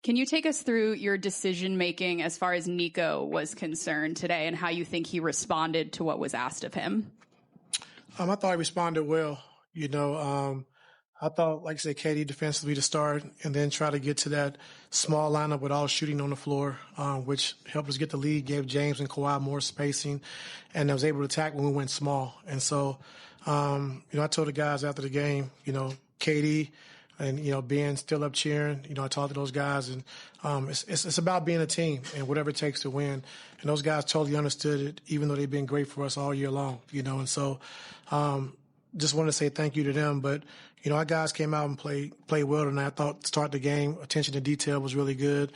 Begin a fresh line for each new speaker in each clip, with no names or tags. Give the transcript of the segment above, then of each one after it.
Can you take us through your decision-making as far as Nico was concerned today and how you think he responded to what was asked of him?
I thought he responded well. I thought, like I said, KD defensively to start and then try to get to that small lineup with all shooting on the floor, which helped us get the lead, gave James and Kawhi more spacing, and I was able to attack when we went small. And so, I told the guys after the game, KD and, being still up cheering, I talked to those guys, and it's about being a team and whatever it takes to win. And those guys totally understood it, even though they've been great for us all year long, and so just wanted to say thank you to them. But, our guys came out and played well tonight. I thought to start the game, attention to detail was really good.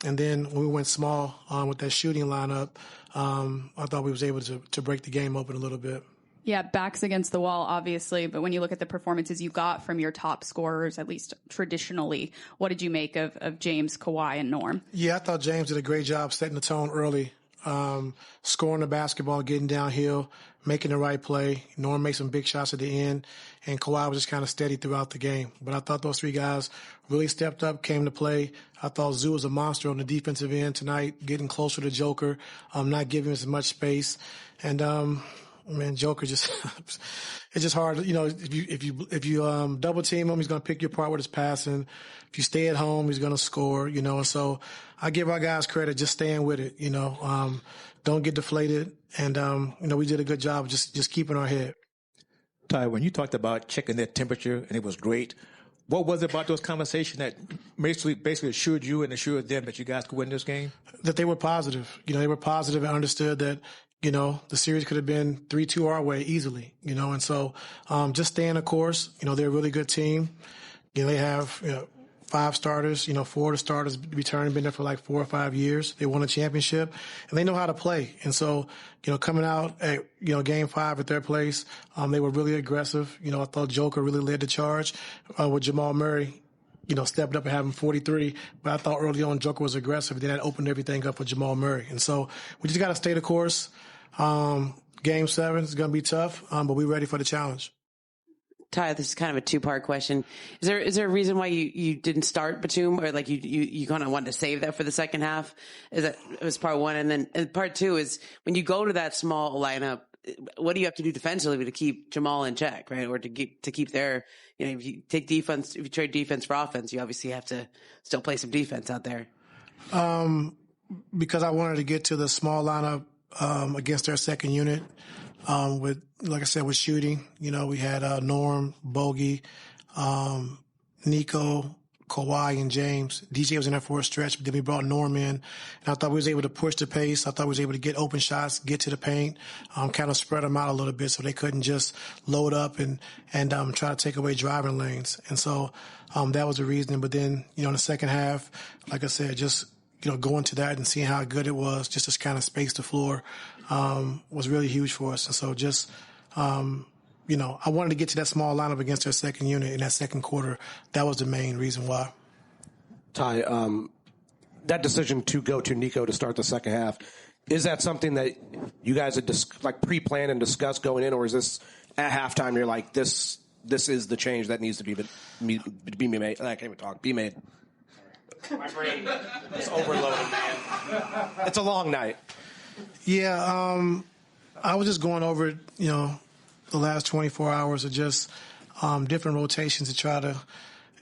And then when we went small with that shooting lineup, I thought we was able to break the game open a little bit.
Yeah, backs against the wall, obviously. But when you look at the performances you got from your top scorers, at least traditionally, what did you make of James, Kawhi, and Norm?
Yeah, I thought James did a great job setting the tone early, scoring the basketball, getting downhill, making the right play. Norm made some big shots at the end, and Kawhi was just kind of steady throughout the game. But I thought those three guys really stepped up, came to play. I thought Zoo was a monster on the defensive end tonight, getting closer to Joker, not giving him as much space. And, man, Joker just, it's just hard. If you double team him, he's going to pick you apart with his passing. If you stay at home, he's going to score, and so I give our guys credit, just staying with it, don't get deflated. And, we did a good job of just keeping our head.
Ty, when you talked about checking their temperature and it was great, what was it about those conversations that basically assured you and assured them that you guys could win this game?
That they were positive. They were positive and understood that, the series could have been 3-2 our way easily, and so just staying the course. They're a really good team. They have 5 starters, 4 of the starters returning, been there for like 4 or 5 years. They won a championship, and they know how to play. And so, coming out at, game 5 at their place, they were really aggressive. I thought Joker really led the charge with Jamal Murray. Stepped up and having 43. But I thought early on Joker was aggressive. Then that opened everything up for Jamal Murray. And so we just got to stay the course. Game 7 is going to be tough, but we're ready for the challenge.
Ty, this is kind of a 2-part question. Is there a reason why you didn't start Batum, or like you kind of wanted to save that for the second half? It was part 1, and then part 2 is when you go to that small lineup, what do you have to do defensively to keep Jamal in check, right? Or to keep their, if you take defense, if you trade defense for offense, you obviously have to still play some defense out there.
Because I wanted to get to the small lineup against their second unit. With, like I said, with shooting, we had Norm, Bogey, Nico, Kawhi, and James. DJ was in there for a stretch, but then we brought Norm in, and I thought we was able to push the pace. I thought we was able to get open shots, get to the paint, kind of spread them out a little bit so they couldn't just load up and try to take away driving lanes. And so that was the reason. But then, in the second half, like I said, just going to that and seeing how good it was, just to kind of space the floor, was really huge for us. And so just, I wanted to get to that small lineup against their second unit in that second quarter. That was the main reason why.
Ty, that decision to go to Nico to start the second half, is that something that you guys had pre-planned and discussed going in, or is this at halftime you're like, this is the change that needs to be made? I can't even talk. Be made. My brain is overloaded, man. It's a long night.
Yeah, I was just going over, the last 24 hours of just different rotations to try to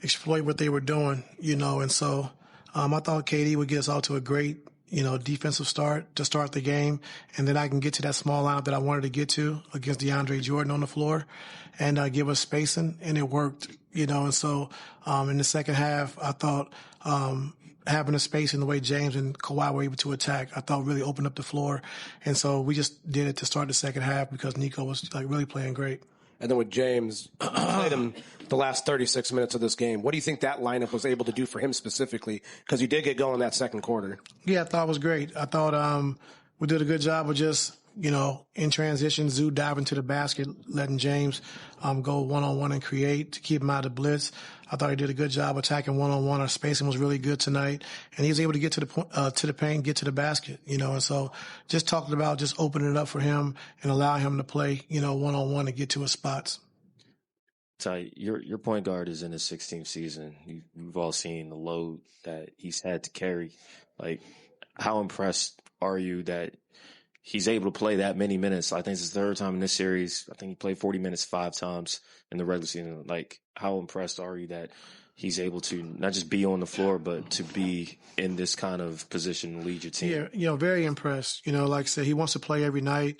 exploit what they were doing, and so I thought KD would get us out to a great, defensive start to start the game, and then I can get to that small lineup that I wanted to get to against DeAndre Jordan on the floor and give us spacing, and it worked, and so in the second half, I thought having a space in the way James and Kawhi were able to attack, I thought really opened up the floor. And so we just did it to start the second half because Nico was really playing great.
And then with James, you played him the last 36 minutes of this game. What do you think that lineup was able to do for him specifically? Because you did get going that second quarter.
Yeah, I thought it was great. I thought we did a good job of just, in transition, Zoo diving to the basket, letting James go one-on-one and create to keep him out of the blitz. I thought he did a good job attacking one-on-one. Our spacing was really good tonight, and he was able to get to the paint, get to the basket, and so just talking about just opening it up for him and allow him to play, one-on-one and get to his spots.
Ty, your point guard is in his 16th season. You've all seen the load that he's had to carry. Like, how impressed are you that he's able to play that many minutes? I think it's his third time in this series. I think he played 40 minutes 5 times in the regular season. Like, how impressed are you that he's able to not just be on the floor, but to be in this kind of position to lead your team?
Yeah, very impressed. Like I said, he wants to play every night.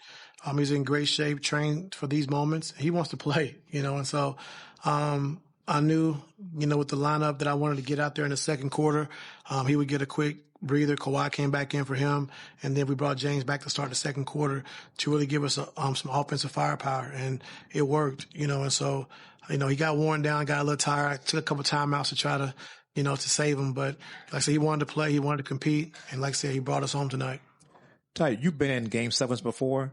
He's in great shape, trained for these moments. He wants to play, and so I knew, with the lineup that I wanted to get out there in the second quarter, he would get a quick breather. Kawhi came back in for him, and then we brought James back to start the second quarter to really give us some offensive firepower, and it worked, and so, he got worn down, got a little tired. I took a couple timeouts to try to, to save him, but like I said, he wanted to play, he wanted to compete, and like I said, he brought us home tonight.
Ty, you've been in Game 7s before.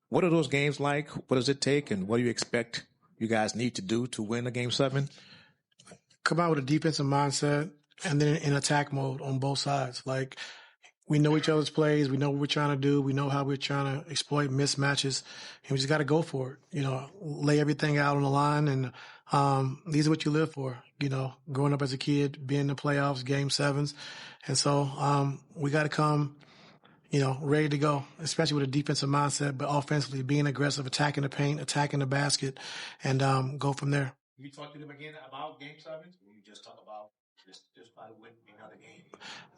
What are those games like? What does it take, and what do you expect you guys need to do to win a Game 7?
Come out with a defensive mindset and then in attack mode on both sides. Like, we know each other's plays. We know what we're trying to do. We know how we're trying to exploit mismatches. And we just got to go for it, lay everything out on the line. And these are what you live for, growing up as a kid, being in the playoffs, Game 7s. And so we got to come ready to go, especially with a defensive mindset, but offensively being aggressive, attacking the paint, attacking the basket, and go from there.
You talk to them again about Game 7s, or you just talk about just by winning another game?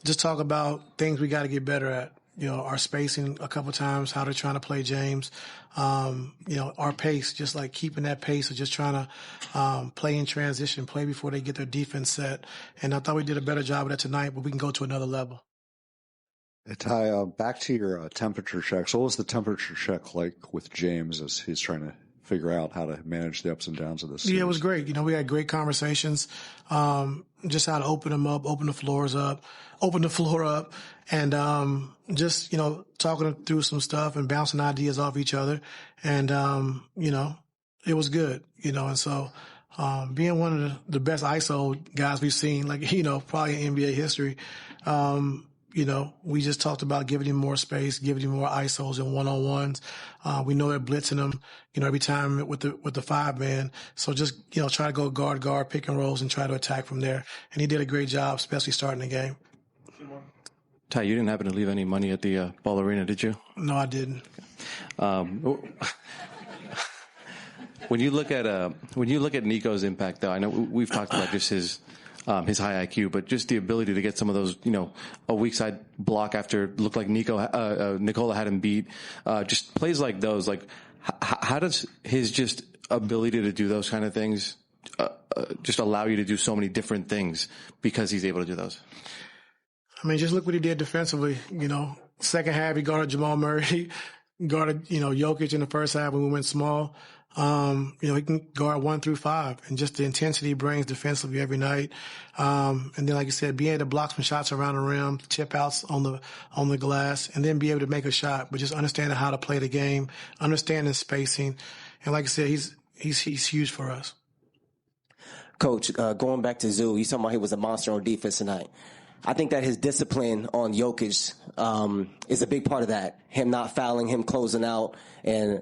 Just talk about things we got to get better at. Our spacing a couple times, how they're trying to play James. Our pace, just like keeping that pace of just trying to play in transition, play before they get their defense set. And I thought we did a better job of that tonight, but we can go to another level.
Ty, back to your temperature checks. What was the temperature check like with James as he's trying to figure out how to manage the ups and downs of this series?
Yeah, it was great. We had great conversations, just how to open them up, open the floor up, and just, talking through some stuff and bouncing ideas off each other. And, it was good, and so being one of the best ISO guys we've seen, like, probably in NBA history, we just talked about giving him more space, giving him more ISOs and one-on-ones. We know they're blitzing him, every time with the 5-man. So just, try to go guard, pick and rolls and try to attack from there. And he did a great job, especially starting the game.
Ty, you didn't happen to leave any money at the Ball Arena, did you?
No, I didn't.
When you look at Nico's impact, though, I know we've talked about just his high IQ, but just the ability to get some of those, a weak side block after it looked like Nikola had him beat, just plays like those. Like, how does his just ability to do those kind of things just allow you to do so many different things because he's able to do those?
I mean, just look what he did defensively. Second half, he guarded Jamal Murray, guarded, Jokic in the first half when we went small. He can guard 1 through 5 and just the intensity he brings defensively every night. And then, like you said, being able to block some shots around the rim, tip outs on the glass, and then be able to make a shot, but just understanding how to play the game, understanding spacing. And like I said, he's huge for us.
Coach, going back to Zoo, he's talking about he was a monster on defense tonight. I think that his discipline on Jokic is a big part of that. Him not fouling, him closing out, and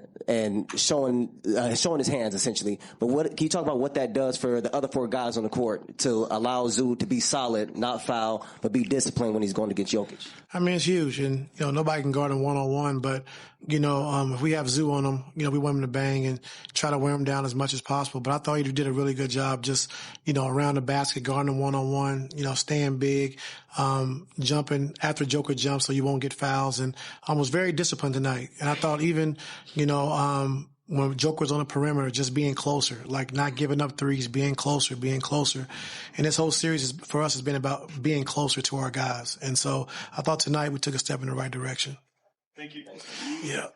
showing his hands essentially. But can you talk about what that does for the other 4 guys on the court to allow Zoo to be solid, not foul, but be disciplined when he's going against Jokic?
I mean, it's huge, and nobody can guard him one-on-one. But if we have Zoo on him, we want him to bang and try to wear him down as much as possible. But I thought he did a really good job, just around the basket, guarding him one-on-one, staying big, jumping after Joker jumps so you won't get fouls, and was very disciplined tonight. And I thought even when Joker was on the perimeter, just being closer, like not giving up threes, being closer. And this whole series for us has been about being closer to our guys. And so I thought tonight we took a step in the right direction.
Thank you.
Yeah.